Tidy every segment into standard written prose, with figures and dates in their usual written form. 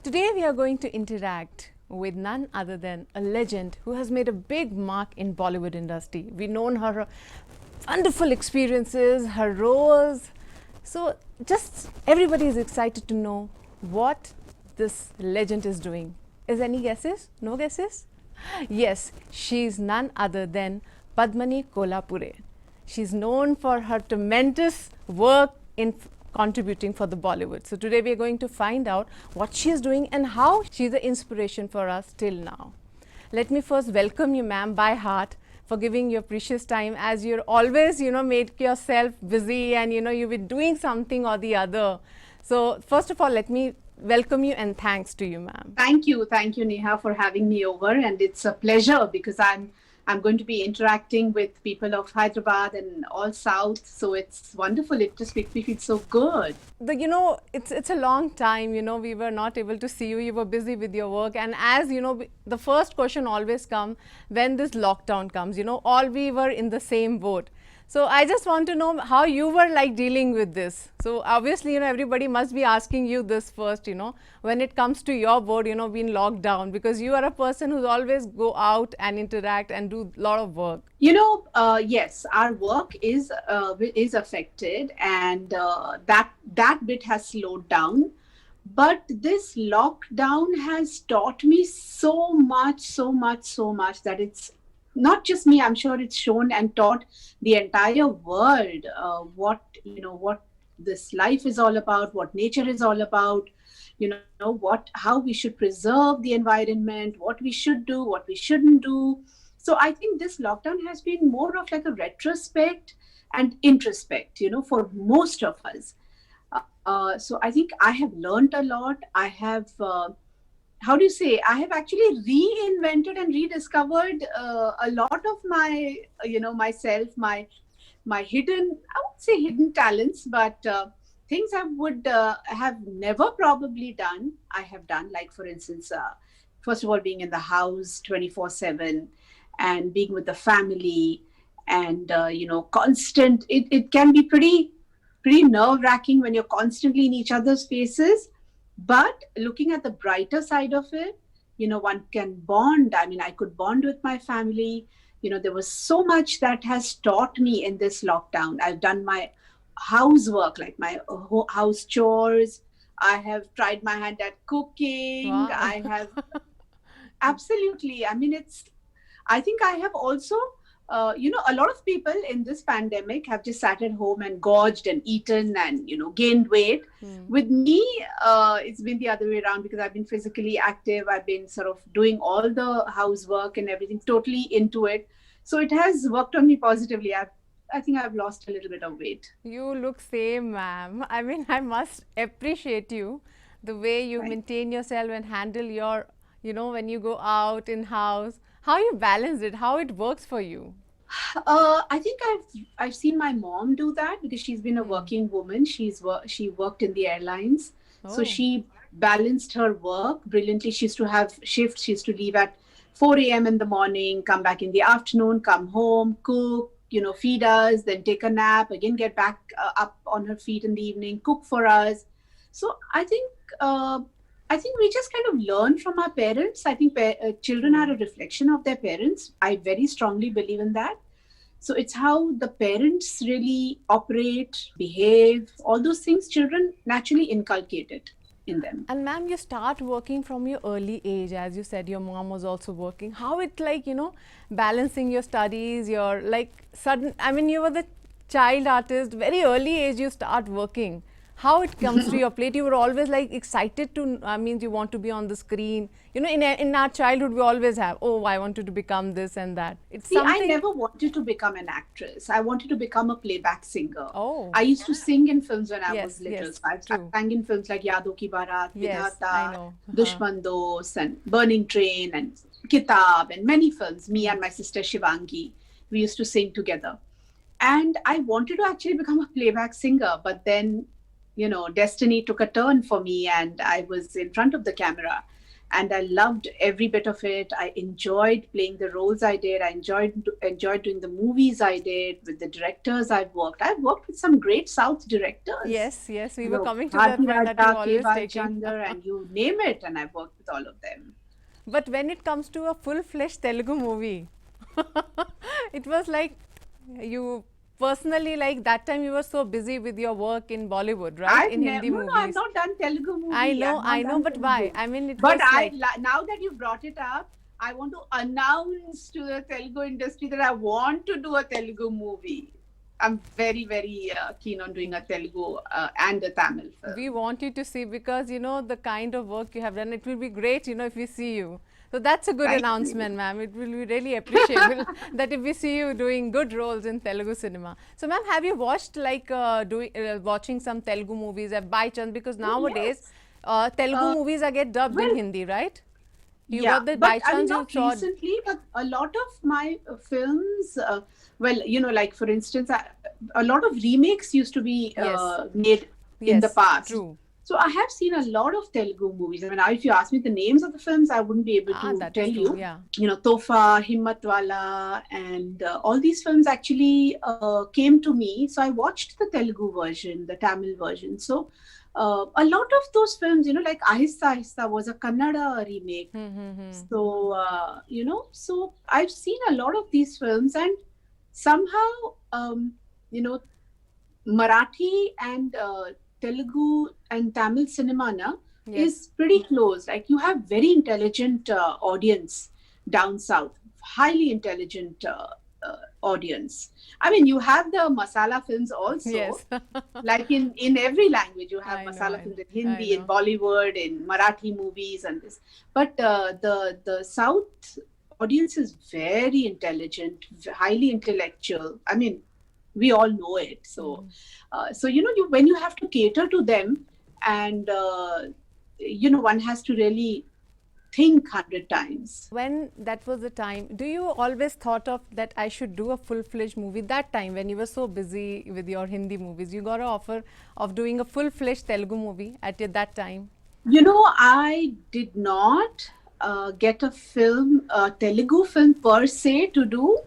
Today we are going to interact with none other than a legend who has made a big mark in Bollywood industry. We've known her wonderful experiences, her roles. So just everybody is excited to know what this legend is doing. Is any guesses? No guesses? Yes, she's none other than Padmani Kolhapure. She's known for her tremendous work in contributing for the Bollywood. So today we are going to find out what she is doing and how she's an inspiration for us till now. Let me first welcome you, ma'am, by heart, for giving your precious time, as you're always, make yourself busy and, you've been doing something or the other. So first of all, let me welcome you and thanks to you, ma'am. Thank you, Neha, for having me over, and it's a pleasure because I'm going to be interacting with people of Hyderabad and all South, so it's wonderful. It just makes me feel so good. It's a long time. We were not able to see you. You were busy with your work, and as the first question always comes when this lockdown comes. All we were in the same boat. So I just want to know how you were like dealing with this. So obviously, everybody must be asking you this first, when it comes to your board, being locked down, because you are a person who's always go out and interact and do a lot of work. Yes, our work is affected, and that bit has slowed down. But this lockdown has taught me so much that it's not just me. I'm sure it's shown and taught the entire world what this life is all about, what nature is all about, how we should preserve the environment, what we should do, what we shouldn't do. So I think this lockdown has been more of like a retrospect and introspect, for most of us. So I think I have learned a lot. I have I have actually reinvented and rediscovered a lot of my, myself, my hidden, I won't say hidden talents, but things I would have never probably done, I have done. Like, for instance, first of all, being in the house 24/7 and being with the family and, constant, it can be pretty nerve-wracking when you're constantly in each other's faces. But looking at the brighter side of it, one can bond. I mean, I could bond with my family. There was so much that has taught me in this lockdown. I've done my housework, like my house chores. I have tried my hand at cooking. Wow. I have absolutely. I mean, I think I have also, a lot of people in this pandemic have just sat at home and gorged and eaten and, gained weight. With me, it's been the other way around because I've been physically active. I've been sort of doing all the housework and everything, totally into it. So it has worked on me positively. I think I've lost a little bit of weight. You look same, ma'am. I mean, I must appreciate you, the way you maintain yourself and handle your, when you go out in house, how you balance it, how it works for you. I think I've seen my mom do that because she's been a working woman. She worked in the airlines, so she balanced her work brilliantly. She used to have shifts. She used to leave at 4 a.m. in the morning, come back in the afternoon, come home, cook, feed us, then take a nap, again get back up on her feet in the evening, cook for us. So I think we just kind of learn from our parents. I think children are a reflection of their parents. I very strongly believe in that. So it's how the parents really operate, behave, all those things, children naturally inculcate it in them. And ma'am, you start working from your early age. As you said, your mom was also working. How it balancing your studies, you were the child artist, very early age you start working. How it comes to your plate? You were always like excited to, you want to be on the screen. In our childhood, we always have, I wanted to become this and that. I never wanted to become an actress. I wanted to become a playback singer. Oh. I used to sing in films when I was little. Yes, I sang in films like Yadon Ki Baaraat, Yes, Vidhata, Dushman Dost, and Burning Train, and Kitab, and many films. Me and my sister Shivangi, we used to sing together. And I wanted to actually become a playback singer, but then destiny took a turn for me and I was in front of the camera. and I loved every bit of it. I enjoyed playing the roles I did. I enjoyed doing the movies I did with the directors I've worked. I've worked with some great South directors. Yes, yes, we You were know, coming to that Bharti point that you're Raja, K. always taking. Balchandar, and you name it, and I've worked with all of them. But when it comes to a full-fledged Telugu movie, it was like you personally, like that time you were so busy with your work in Bollywood, right? In Hindi No, I've movies. not done Telugu movie. I know, I've not done but Telugu. why? I mean, it But was like, now that you brought it up, I want to announce to the Telugu industry that I want to do a Telugu movie. I'm very, very keen on doing a Telugu and a Tamil film. we want you to see, because you know the kind of work you have done. It will be great, you know, if we see you. So that's a good Thank you. announcement, ma'am. It will be really appreciable that if we see you doing good roles in Telugu cinema. So, ma'am, have you watched like watching some Telugu movies by chance? Because nowadays Telugu movies are get dubbed in Hindi, right? You got the by but I mean, chance you not saw. recently, but a lot of my films, well, you know, like for instance, a lot of remakes used to be Yes. made in the Yes, past. true. So I have seen a lot of Telugu movies. I mean, if you ask me the names of the films, I wouldn't be able to That tell is you. true, yeah. You know, Tofa, Himmatwala, and all these films actually came to me. So I watched the Telugu version, the Tamil version. So a lot of those films, you know, like Ahista Ahista was a Kannada remake. So, you know, so I've seen a lot of these films, and somehow, you know, Marathi and Telugu and Tamil cinema is pretty close. Like you have very intelligent audience down south, highly intelligent audience. I mean, you have the masala films also. Yes. Like in every language, you have I know, masala I films know, in Hindi, I in know. Bollywood, in Marathi movies, and this. But the South audience is very intelligent, highly intellectual. I mean, we all know it. So, so you know, when you have to cater to them, and you know, one has to really think 100 times. When that was the time, do you always thought of that I should do a full-fledged movie? That time when you were so busy with your Hindi movies, you got an offer of doing a full-fledged Telugu movie at that time? You know, I did not get a film, Telugu film per se to do,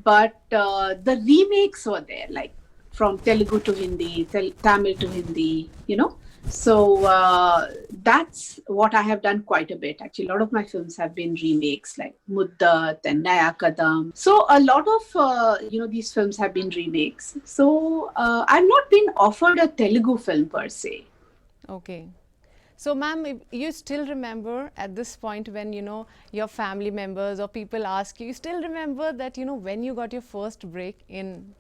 but the remakes were there, like from Telugu to Hindi, Tamil to Hindi, you know. So that's what I have done quite a bit. Actually, a lot of my films have been remakes, like Muddat and Naya Kadam. So a lot of you know, these films have been remakes. So I've not been offered a Telugu film per se. Okay. So, ma'am, if you still remember at this point when, you know, your family members or people ask you, you still remember that, you know, when you got your first break in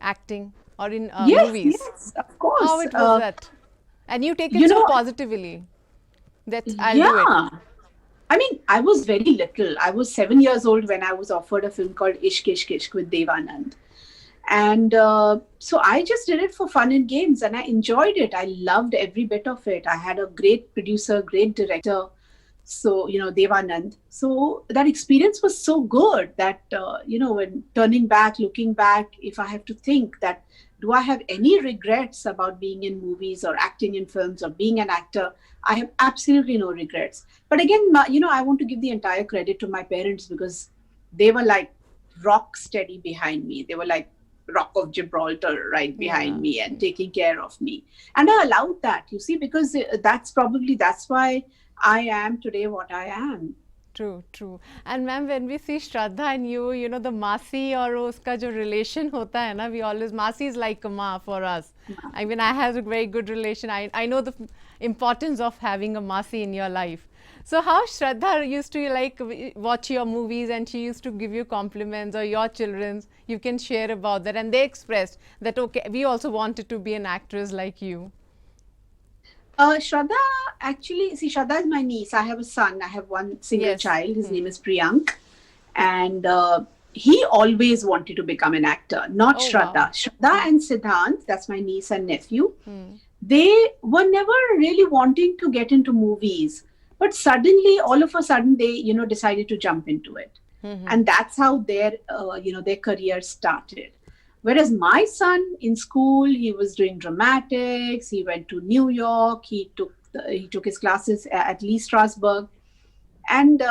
acting or in movies? Yes, of course. How it was that? And you take it you so know, positively that I'll do it. I mean, I was very little. I was 7 years old when I was offered a film called Ishq Ishq Ishq with Devanand. And so I just did it for fun and games, and I enjoyed it. I loved every bit of it. I had a great producer, great director. So, you know, Devanand. So that experience was so good that, you know, when turning back, looking back, if I have to think that, do I have any regrets about being in movies or acting in films or being an actor? I have absolutely no regrets. But again, you know, I want to give the entire credit to my parents, because they were like rock steady behind me. They were like Rock of Gibraltar right behind me and taking care of me. And I allowed that, you see, because that's why I am today what I am. True, true. And ma'am, when we see Shraddha and you know, the Masi or uska jo relation hota hai na, we always, Masi is like a ma for us. I mean, I have a very good relation. I know the importance of having a Masi in your life. So how Shraddha used to like watch your movies and she used to give you compliments, or your children's, you can share about that, and they expressed that, okay, we also wanted to be an actress like you. Shraddha, actually, see, Shraddha is my niece. I have a son. I have one single child. His name is Priyank. And he always wanted to become an actor, not Shraddha. Wow. Shraddha and Siddhant, that's my niece and nephew, they were never really wanting to get into movies. But suddenly, all of a sudden, they, you know, decided to jump into it. And that's how their, you know, their career started. Whereas my son in school, he was doing dramatics. He went to New York. He took his classes at Lee Strasberg. And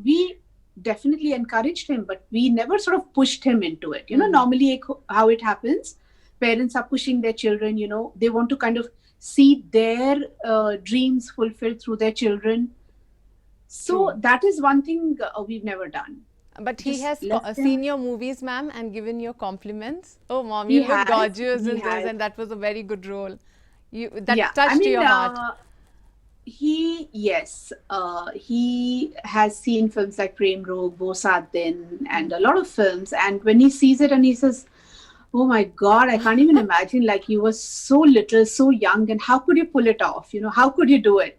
we definitely encouraged him, but we never sort of pushed him into it. Normally how it happens, parents are pushing their children, they want to kind of see their dreams fulfilled through their children. So True. that is one thing we've never done. But he Just has left seen them. your movies, ma'am, and given your compliments. Oh, mom, He you look has, gorgeous he in those, has. and that was a very good role. You Yeah, that I touched mean, your heart. he has seen films like Prem Rog, Wo Saath Din, and a lot of films. And when he sees it and he says, "Oh my God, I can't even imagine! Like you were so little, so young, and how could you pull it off? How could you do it?"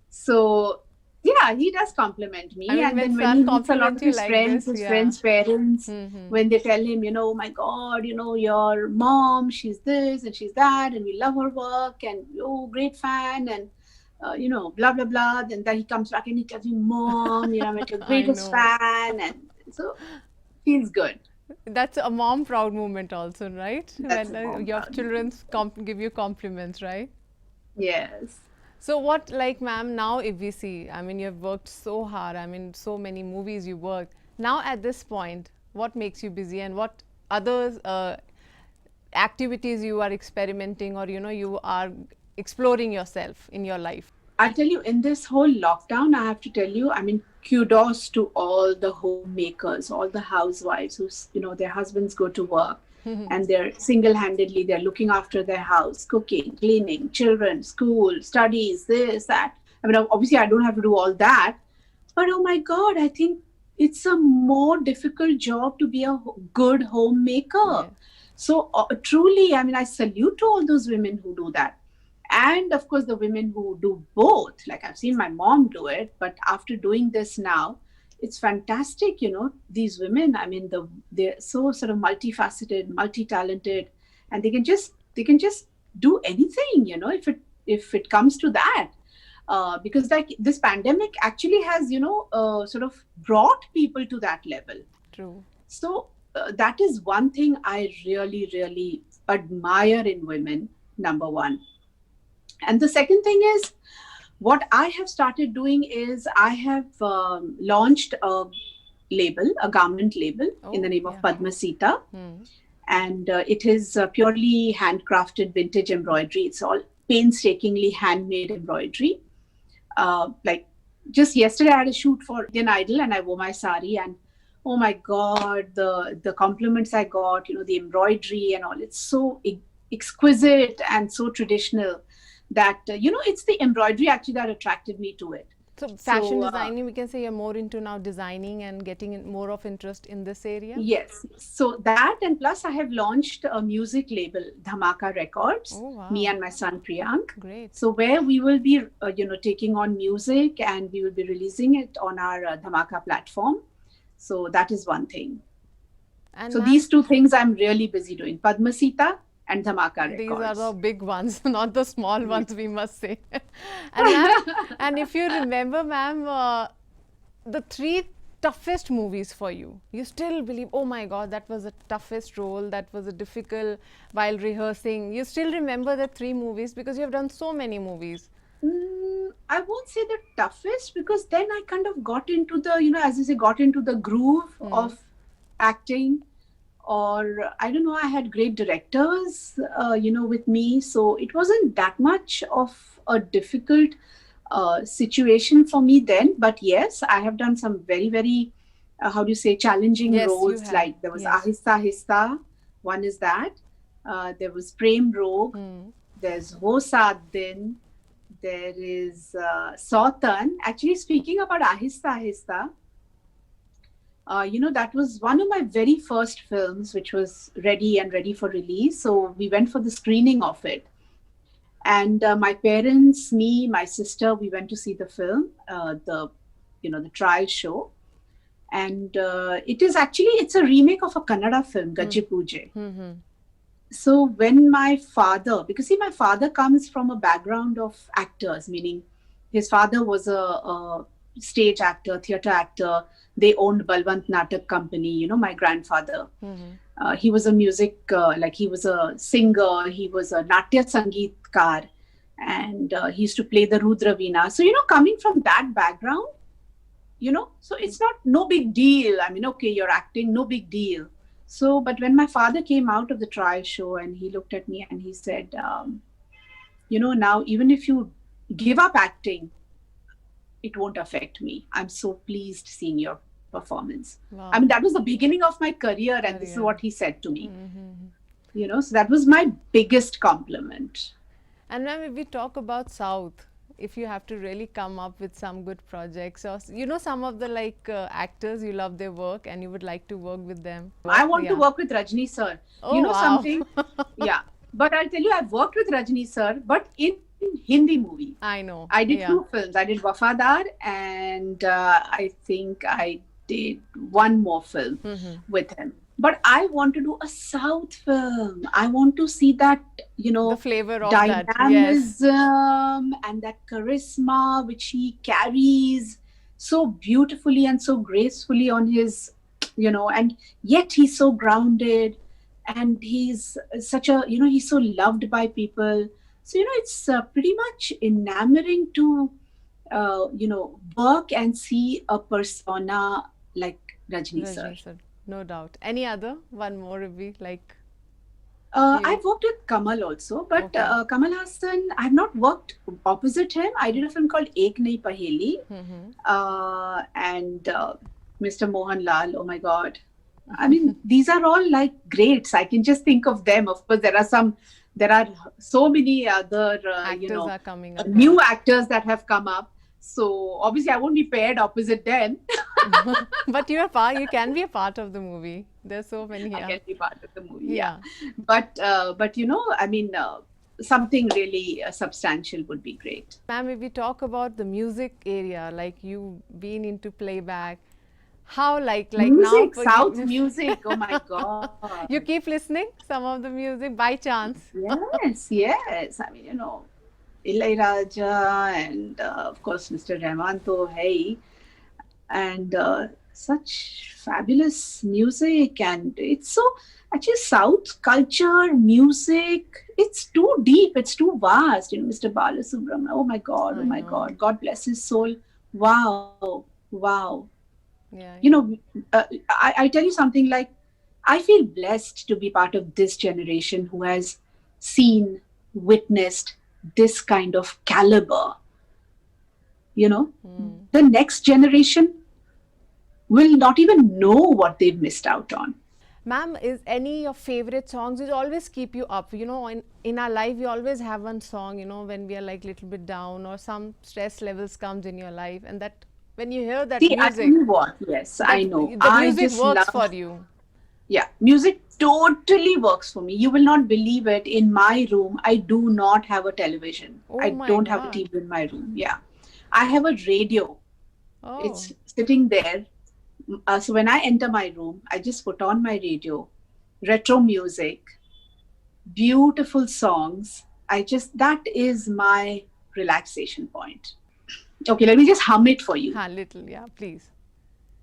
So yeah, he does compliment I me. mean, And when then when son he meets a lot compliments of you like this, his yeah. friends' parents, Mm-hmm. when they tell him, "Oh my God, your mom, she's this and she's that, and we love her work, and oh, great fan," and blah blah blah. Then he comes back and he tells me, "Mom, I'm your I greatest know. fan," and so feels good. That's a mom proud moment also, right? That's When a mom your proud moment. children give you compliments, right? Yes. So what, like, ma'am, now if we see, I mean, you've worked so hard, I mean, so many movies you worked. Now at this point, what makes you busy, and what other activities you are experimenting, or you are exploring yourself in your life? I tell you, in this whole lockdown, I have to tell you, I mean, kudos to all the homemakers, all the housewives who, their husbands go to work and they're single-handedly, they're looking after their house, cooking, cleaning, children, school, studies, this, that. I mean, obviously, I don't have to do all that, but oh my God, I think it's a more difficult job to be a good homemaker. Yeah. So truly, I mean, I salute to all those women who do that. And of course, the women who do both. Like I've seen my mom do it, but after doing this now, it's fantastic. These women. I mean, they're so sort of multifaceted, multi-talented, and they can just do anything. If it comes to that. Because like this pandemic actually has sort of brought people to that level. True. So that is one thing I really really admire in women, number one. And the second thing is, what I have started doing is I have launched a garment label in the Oh, name of yeah. Padma Sita. Hmm. And it is purely handcrafted vintage embroidery. It's all painstakingly handmade embroidery. Like just yesterday, I had a shoot for Indian Idol and I wore my sari, and oh my God, the compliments I got, the embroidery and all, it's so exquisite and so traditional that, it's the embroidery actually that attracted me to it. So fashion So, designing, we can say you're more into now designing and getting more of interest in this area. yes. So that, and plus I have launched a music label, Dhamaka Records, Oh, me wow. and my son Priyank. Great. So where we will be, taking on music and we will be releasing it on our Dhamaka platform. So that is one thing. And So ma'am, these two things I'm really busy doing: Padma Sita and Dhamaka these are the Records. big ones, not the small ones, we must say. And ma'am, and if you remember, ma'am, the three toughest movies for you, you still believe, oh my God, that was the toughest role, that was a difficult while rehearsing. You still remember the three movies because you have done so many movies. I won't say the toughest, because then I kind of got into the, as you say, got into the groove of acting. Or I don't know, I had great directors, with me. So it wasn't that much of a difficult situation for me then. But yes, I have done some very, very, how do you say, challenging Yes, you roles. have. Like there was Yes. Ahista Ahista, one is that. There was Prem Rog, there's Wo Saath Din, there is Sautan. Actually, speaking about Ahista Ahista, that was one of my very first films, which was ready for release. So we went for the screening of it. And my parents, me, my sister, we went to see the film, the trial show. And it's a remake of a Kannada film, Gajje Pooje. So when my father, because see, my father comes from a background of actors, meaning his father was a stage actor, theatre actor. They owned Balwant Natak Company, my grandfather. He was a he was a singer, he was a Natya Sangeetkar, and he used to play the Rudra Veena. So, coming from that background, so it's not no big deal. I mean, okay, you're acting, no big deal. So, but when my father came out of the trial show and he looked at me and he said, now even if you give up acting, it won't affect me. I'm so pleased seeing your performance. Wow. I mean, that was the beginning of my career, and this is Career. what he said to me. Mm-hmm. So that was my biggest compliment. And ma'am, if we talk about South, if you have to really come up with some good projects, or some of the actors, you love their work and you would like to work with them. I want to Yeah. work with Rajni sir. Oh, You know wow. something? Yeah. But I'll tell you, I've worked with Rajni sir, but in Hindi movie. I know. I did Yeah. 2 films. I did Wafadar, and I think I did one more film with him. But I want to do a South film. I want to see that, The flavor of that. Yes. dynamism and that charisma which he carries so beautifully and so gracefully on his, and yet he's so grounded, and he's such a, he's so loved by people. So, it's pretty much enamoring to, work and see a persona like Rajni sir. Rajni sir, no doubt. Any other? One more if we like. I've worked with Kamal also, but Okay. Kamal Hassan, I've not worked opposite him. I did a film called Ek Nahi Paheli, and Mr. Mohan Lal. Oh my God! I mean, these are all like greats. I can just think of them. Of course, there are so many other Actors are coming up. new actors that have come up. So obviously, I won't be paired opposite them. But you can be a part of the movie. There's so many. I Yeah. can be part of the movie. Yeah. But I mean, something really substantial would be great. Ma'am, if we talk about the music area, like you've been into playback, how like Music, now South music. Oh my God. you keep listening some of the music by chance? Yes. I mean, Ilaiyaraaja and of course Mr. Rahman to hai, and such fabulous music, and it's so actually South culture, music. It's too deep. It's too vast. Mr. Balasubramanian. Oh my God. Oh my God. God bless his soul. Wow. Yeah. I tell you something, like, I feel blessed to be part of this generation who has seen, witnessed this kind of caliber. The next generation will not even know what they've missed out on. Ma'am, is any your favorite songs which always keep you up? In our life, we always have one song, when we are like little bit down or some stress levels comes in your life, and that when you hear that See, I music, tell you what, yes, I know. the I music just works love, for you. yeah, music totally works for me. You will not believe it. In my room, I do not have a television. Oh I my don't have a God. TV in my room. Yeah. I have a radio. Oh. It's sitting there. So when I enter my room, I just put on my radio, retro music, beautiful songs. That is my relaxation point. Okay, let me just hum it for you. Little, yeah, please.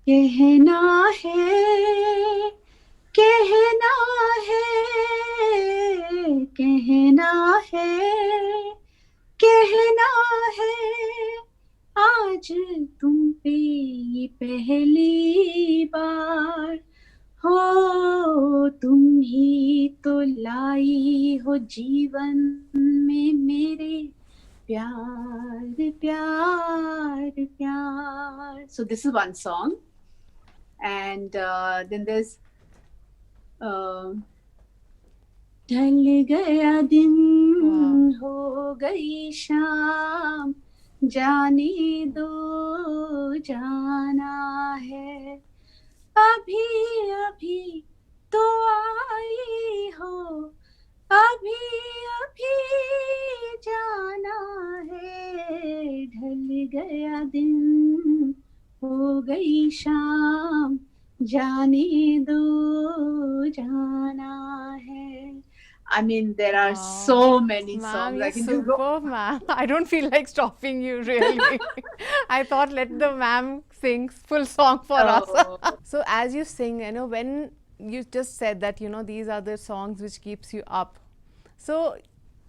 कहना है, कहना है, कहना है, कहना है, आज तुम पे ये पहली बार हो, तुम ही तो लाई हो जीवन में मेरे प्यार प्यार प्यार. So this is one song, and then there's ढल गया दिन हो गई शाम, जाने दो जाना है, अभी अभी तो आई हो, अभी अभी जाना है, ढल गया दिन हो गई शाम, जाने दो जाना है. I mean, there are so many songs I can do. Superb, ma'am. I don't feel like stopping you, really. I thought let the ma'am sing full song for us. So as you sing, when you just said that, these are the songs which keeps you up. So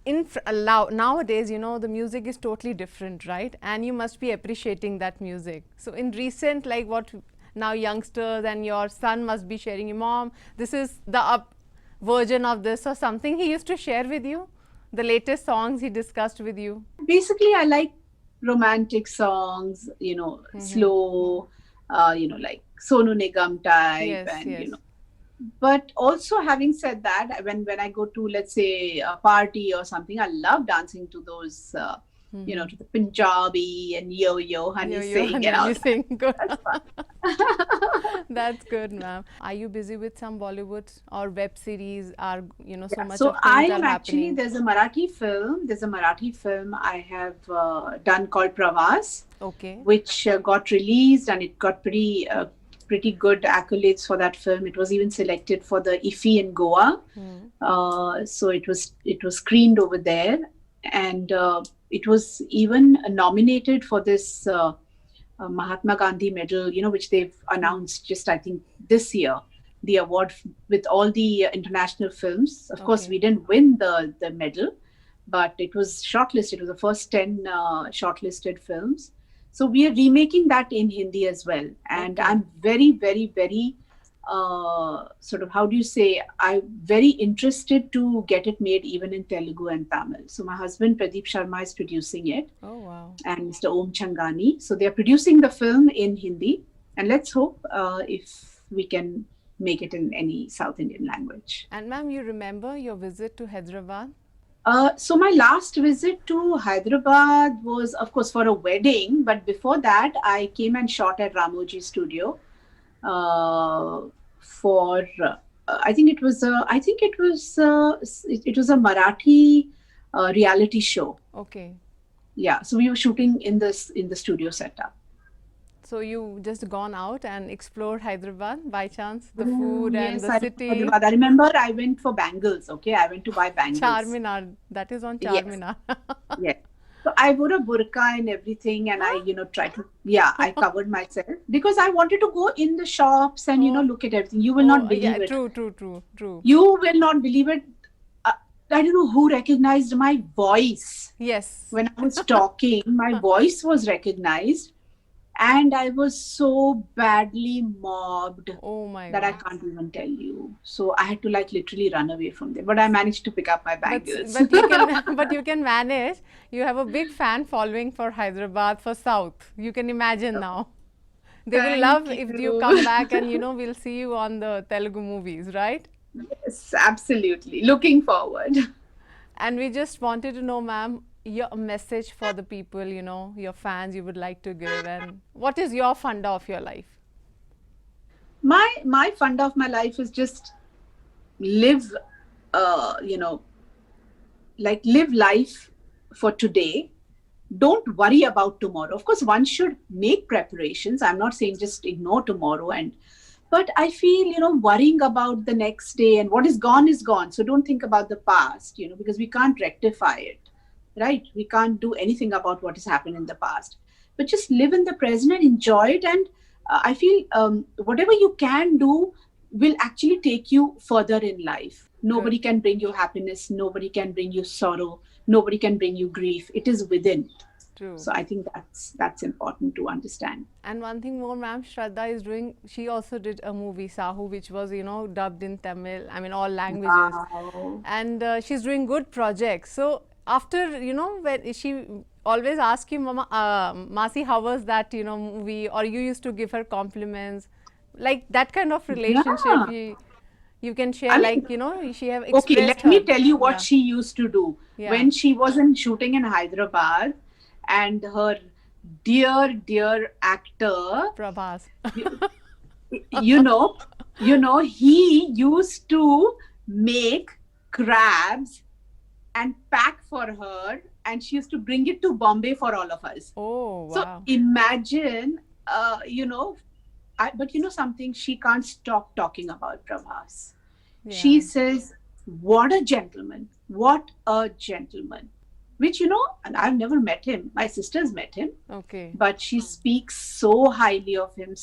nowadays, you know, the music is totally different, right? And you must be appreciating that music. So in recent, like what now youngsters and your son must be sharing, Mom, this is the up version of this or something he used to share with you, the latest songs he discussed with you. Basically, I like romantic songs, slow, like Sonu Nigam type, Yes, and yes. But also, having said that, when I go to, let's say, a party or something, I love dancing to those, to the Punjabi and Yo Yo Honey Yo, Sing and honey, all you that. sing good. That's fun. That's good, ma'am. Are you busy with some Bollywood or web series? Are so Yeah, much so of I things are am actually, happening? there's a Marathi film I have done called Pravas, Okay. which got released, and it got pretty good accolades for that film. It was even selected for the IFFI in Goa. So it was screened over there, and it was even nominated for this Mahatma Gandhi medal, which they've announced just, I think, this year, the award with all the international films. Of course, Okay. we didn't win the medal, but it was shortlisted. It was the first 10 shortlisted films. So we are remaking that in Hindi as well. And Okay. I'm very, very, very sort of, how do you say, I'm very interested to get it made even in Telugu and Tamil. So my husband Pradeep Sharma is producing it, Oh, wow. and Mr. Om Changani. So they are producing the film in Hindi, and let's hope if we can make it in any South Indian language. And ma'am, you remember your visit to Hyderabad? So my last visit to Hyderabad was, of course, for a wedding, but before that, I came and shot at Ramoji Studio for. It was a Marathi reality show. Okay. Yeah, so we were shooting in the studio setup. So you just gone out and explored Hyderabad by chance, the food and Yes, the I city. Hyderabad. I remember I went for bangles. Okay, I went to buy bangles. Charminar, that is on Yes, Charminar. yes. So I wore a burqa and everything, and I, tried to, I covered myself because I wanted to go in the shops and, Oh, look at everything. You will oh, not yeah, believe it. true, true, true, true. You will not believe it. Uh, I don't know who recognized my voice Yes. when I was talking. My voice was recognized, and I was so badly mobbed Oh my that I God. can't even tell you. So I had to literally run away from there. But I managed to pick up my bangles. But you can but you can manage. You have a big fan following for Hyderabad, for South. You can imagine now. They will love Thank if you you. come back and we'll see you on the Telugu movies, right? Yes, absolutely. Looking forward. And we just wanted to know, ma'am, your message for the people, your fans you would like to give, and what is your funda of your life? My fund of my life is just live, live life for today. Don't worry about tomorrow. Of course, one should make preparations. I'm not saying just ignore tomorrow, but I feel, worrying about the next day and what is gone is gone. So don't think about the past, because we can't rectify it, right? We can't do anything about what has happened in the past, but just live in the present and enjoy it. And I feel whatever you can do will actually take you further in life. Nobody can bring you happiness. Nobody can bring you sorrow. Nobody can bring you grief. It is within. True. So I think that's important to understand. And one thing more, ma'am, Shraddha is doing, she also did a movie, Sahu, which was, dubbed in Tamil, I mean, all languages. Wow. And she's doing good projects. So after, when she always asks you, Mama, Masi, how was that, movie? Or you used to give her compliments. Like that kind of relationship, Yeah. you can share, I mean, she have okay, expressed let me her. tell you what Yeah. she used to do. Yeah. When she was in shooting in Hyderabad, and her dear actor, Prabhas. you know, he used to make crabs and pack for her, and she used to bring it to Bombay for all of us. Oh, So wow. imagine, but something, she can't stop talking about Prabhas. She Yeah. says, what a gentleman, what a gentleman. Which, and I've never met him. My sister's met him, Okay. but she speaks so highly of him,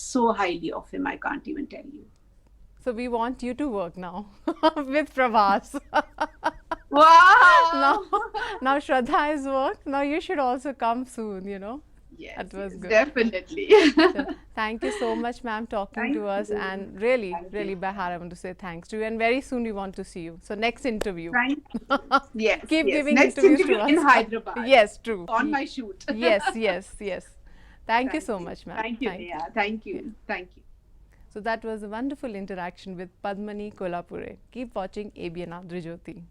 I can't even tell you. So we want you to work now with Prabhas. Wow. Now Shraddha is work. Now you should also come soon, you know. Yes, That was yes, good. definitely. So thank you so much, ma'am, talking Thank to us. you. And really, Thank really, you. by heart, I want to say thanks to you. And very soon we want to see you. So next interview. Thank Yes, Keep yes. giving Next interviews interview to in us. Hyderabad Yes, true. on my shoot. Yes, yes, yes. Thank you Thank so you. much, ma'am. Thank you, Thank you. Neha. Thank Yeah. you. Thank you. So that was a wonderful interaction with Padmani Kolhapure. Keep watching ABN Andhra Jyoti.